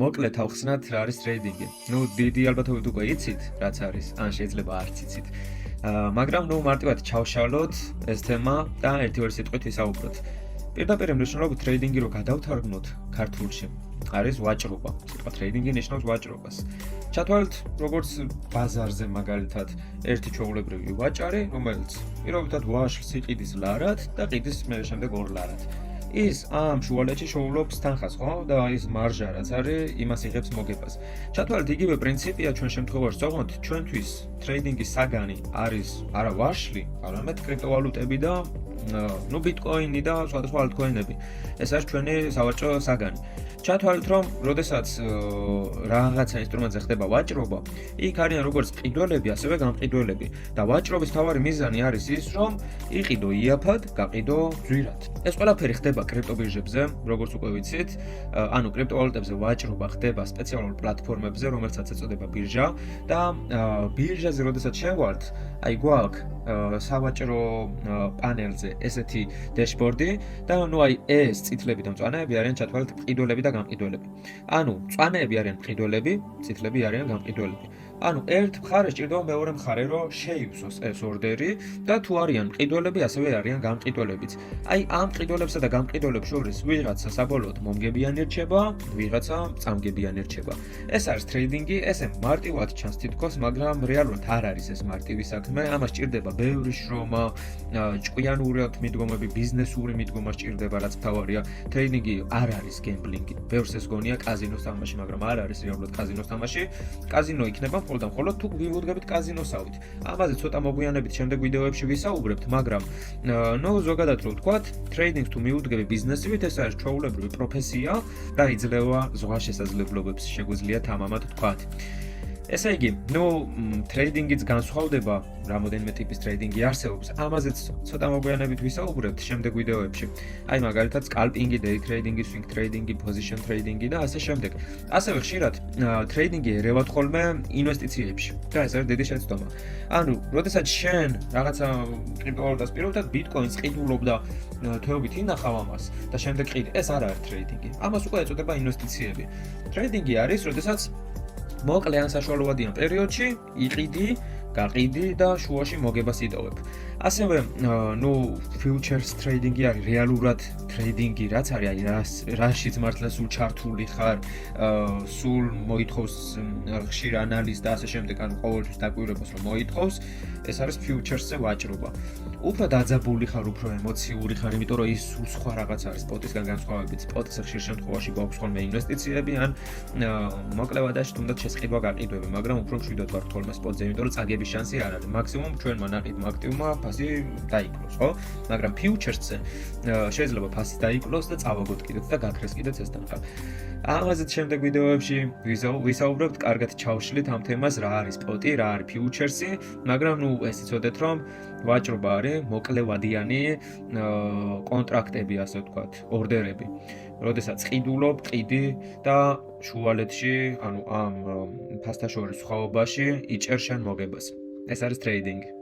მოკლედ ავხსნათ რა არის ტრეიდინგი. დიდი ალბათობით უკვე იცით, რაც არის, ან შეიძლება არც იცით. მაგრამ მარტივად ჩავშალოთ ეს თემა და ერთი-ორი სიტყვით ვისაუბროთ. პირდაპირ მნიშვნელობით ტრეიდინგი რო გადავთარგმნოთ ქართულში, არის ვაჭრობა. სიტყვა ტრეიდინგი ნიშნავს ვაჭრობას. ჩათვალეთ, როგორც ბაზარზე მაგალითად ერთი ჩვეულებრივი ვაჭარი, რომელიც პირობითად ვაშლს იყიდის ლარად და ყიდის შემდეგ ორ ლარად. ის ამ შუალედში შოულობს თანხას, ხო? და ის მარჟა რაც არის, იმას იღებს მოგებას. ჩათვალეთ, იგივე პრინციპია ჩვენ შემთხვევაში ვწოვოთ, ჩვენთვის ტრეიდინგის საგანი არის არა ვაშლი, არამედ კრიპტოვალუტები და ბიტკოინი და სხვადასხვა ალტკოინები. ეს არის ჩვენი სავაჭრო საგანი. ჩათვალეთ, რომ როდესაც რაღაცა ინსტრუმენტზე ხდება ვაჭრობა, იქ არიან როგორც მყიდველები, ასევე გამყიდველები. და ვაჭრობის მთავარი მიზანი არის ის, რომ იყიდო იაფად, გაყიდო ძვირად. ეს ყველაფერი ხდება კრიპტობირჟებზე, როგორც უკვე ვიცით, ანუ კრიპტოვალუტებზე ვაჭრობა ხდება სპეციალურ პლატფორმებზე, რომელსაც ეწოდება ბირჟა და ბირჟაზე როდესაც შევართ, გვაქვს სავაჭრო პანელზე ესეთი დეშბორდი და ეს წითლები და მწვანეები არიან ჩათვალეთ მყიდველები და გამყიდველები. ანუ მწვანეები არიან მყიდველები, წითლები არიან გამყიდველები. ანუ ერთ მხარეს ჭირდება მეორე მხარე რომ შეივსოს ეს ორდერი და თუ არიან მყიდველები, ასევე არიან გამყიდველებიც. ამ მყიდველებსა და გამყიდველებს შორის ვიღაცა საბოლოოდ მომგებიანი რჩება, ვიღაცა წამგებიანი რჩება. ეს არის ტრეიდინგი, ესე მარტივად ჩანს თითქოს, მაგრამ რეალურად არ არის ეს მარტივი საქმე. ამას ჭირდება ბევრი შრომა, ჭკვიანურად მიდგომები, ბიზნესური მიდგომა ჭირდება, რაც მთავარია. ტრეიდინგი არ არის გემბლინგი. ბევრს ეს გონია კაზინოს თამაში, მაგრამ არ არის რეალურად კაზინოს თამაში. კაზინო იქნება მხოლოდ თუ ვიუდგებით კაზინოსავით. ამაზე ცოტა მოგვიანებით შემდეგ ვიდეოებში ვისაუბრებთ, მაგრამ ზოგადად რო ვთქვათ, ტრეიდინგს თუ მიუდგები ბიზნესივით, ეს არის ჩვეულებრივი პროფესია და იძლევა ზღვა შესაძლებლობებს, შეგვიძლია თამამად ვთქვათ. ესე იგი, ტრეიდინგიც განსხვავდება, რამოდენიმე ტიპის ტრეიდინგი არსებობს. ამაზეც ცოტა მოგვიანებით ვისაუბრებთ შემდეგ ვიდეოებში. მაგალითად, სკალპინგი, დეი ტრეიდინგი, სვინგ ტრეიდინგი, პოზიშენ ტრეიდინგი და ასე შემდეგ. ასევე ხშირად ტრეიდინგი ერევათ ხოლმე ინვესტიციებში. და ეს არის დიდი შეცდომა. ანუ, როდესაც შენ რაღაცა კრიპტოვალუტას პირობითად ბიტკოინს ყიდულობ და თვეობით ინახავ ამას და შემდეგ ყიდ, ეს არ არის ტრეიდინგი. ამას უკვე ეწოდება ინვესტიციები. ტრეიდინგი არის, როდესაც მოკლე ან საშუალოვადიან პერიოდში იყიდი, გაყიდი და შუაში მოგებას იტოვებ. ასევე, futures ტრეიდინგი არის რეალურად ტრეიდინგი, რაც არის, რაშიც მართლა სულ ჩართული ხარ, სულ მოითხოვს ხშირ ანალიზს და ასე შემდეგ, ანუ ყოველთვის დაკვირვებას რომ მოითხოვს, ეს არის futures-ზე ვაჭრობა. უფრო დაძაბული ხარ, უფრო ემოციური ხარ, იმიტომ რომ ის სულ სხვა რაღაც არის სპოტისგან განსხვავებით. სპოტზე ხშირ შემთხვევაში გვაქვს ხოლმე ინვესტიციები ან მოკლე ვადაში თუნდაც შესყიდვა გაყიდვები, მაგრამ უფრო მშვიდად ვართ ხოლმე სპოტზე, იმიტომ რომ წაგების შანსი არ არის. მაქსიმუმ ჩვენმა ნაყიდმა აქტივმა ფასი დაიკლოს, ხო? მაგრამ futures-ზე შეიძლება ფასი დაიკლოს და წავაგოთ კიდეც და გაქრეს კიდეც ეს თანხა. ამაზეც შემდეგ ვიდეოებში ვისაუბრებთ, კარგად ჩავშლით ამ თემას, რა არის სპოტი, რა არის futures-ი, მაგრამ ეს იცოდეთ, რომ ვაჭრობა არის მოკლევადიანი კონტრაქტები, ასე ვთქვათ, ორდერები. როდესაც ყიდულობ, ყიდი და შუალედში, ანუ ამ ფასთა შორის სხვაობაში იჭერ შენ მოგებას. ეს არის ტრეიდინგი.